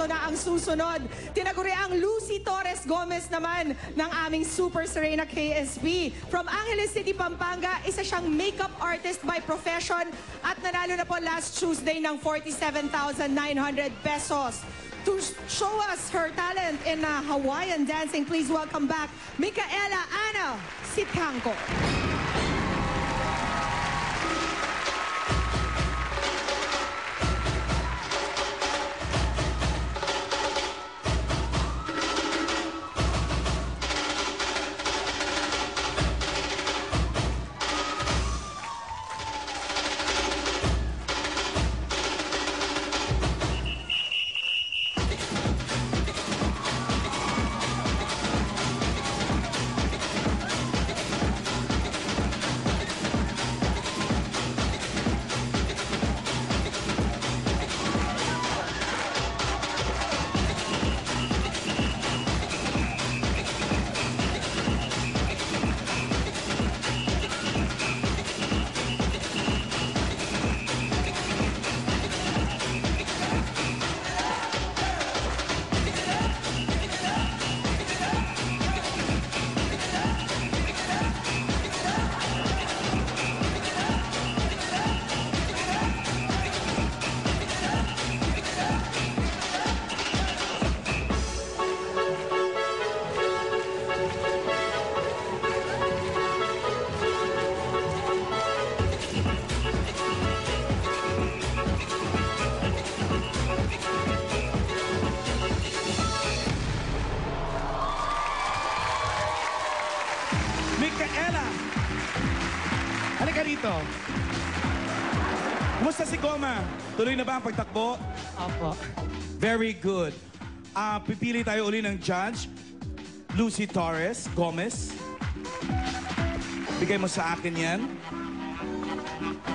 Ito na ang susunod. Tinaguriang Lucy Torres Gomez naman ng aming Super Serena KSB. From Angeles City, Pampanga, isa siyang makeup artist by profession at nanalo na po last Tuesday ng 47,900 pesos. To show us her talent in Hawaiian dancing, please welcome back Micaela Ana Sitangco. Micaela! Halika rito. Kumusta si Goma? Tuloy na ba ang pagtakbo? Opo. Very good. Pipili tayo uli ng judge. Lucy Torres Gomez. Bigay mo sa akin yan.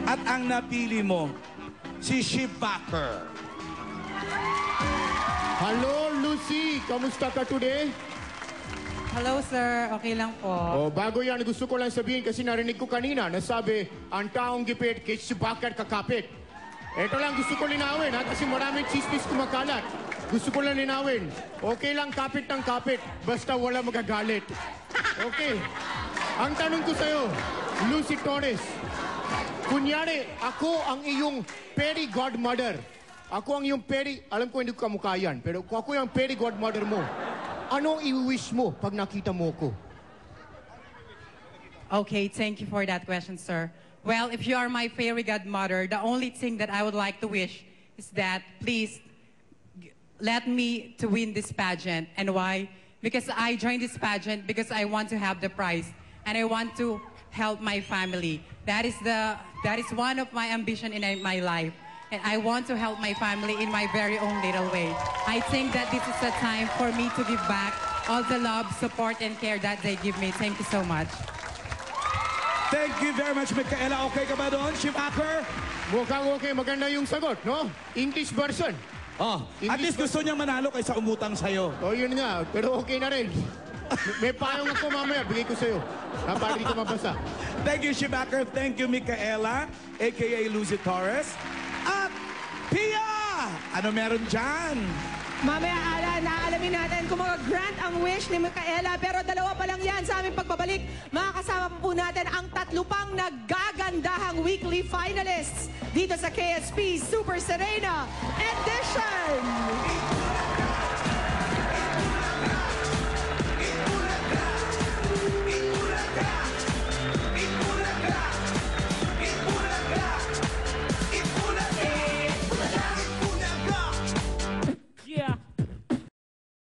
At ang napili mo, si Shibaker. Hello, Lucy. Kamusta ka today? Hello, sir. Okay lang po. Oh, bago yan, gusto ko lang sabihin kasi narinig ko kanina na sabi, ang taong gipit, kay Shibaker kakapit. Ito lang gusto ko linawin, ha? Kasi maraming chismis kumakalat. Gusto ko lang linawin. Okay lang kapit ng kapit, basta wala magagalit. Okay. Ang tanong ko sa'yo, Lucy Torres, kunyari, ako ang iyong fairy godmother. Ako ang iyong fairy, alam ko hindi ko kamukha yan, pero kung ako yung fairy godmother mo, anong i-wish mo pag nakita mo ko? Okay, thank you for that question, sir. Well, if you are my fairy godmother, the only thing that I would like to wish is that please let me to win this pageant. And why? Because I joined this pageant because I want to have the prize and I want to help my family. That is one of my ambition in my life. And I want to help my family in my very own little way. I think that this is a time for me to give back all the love, support, and care that they give me. Thank you so much. Thank you very much, Micaela. Okay ka ba doon, Shibaker? Mukhang okay, maganda yung sagot, no? English version. Oh, at least gusto niyang manalo kaysa umutang sa'yo. Oh, yun nga, pero okay na rin. May payong ako mamaya, bigay ko sa'yo. Para di ko mabasa. Thank you, Shibaker. Thank you, Micaela, a.k.a. Lucy Torres. At Pia! Ano meron dyan? Mamaya, Alan, naalamin natin kung mag-grant ang wish ni Micaela. Pero dalawa pa lang yan sa aming pagbabalik. Makakasama po natin ang tatlo pang nagagandahang weekly finalists dito sa KSP Super Serena Edition.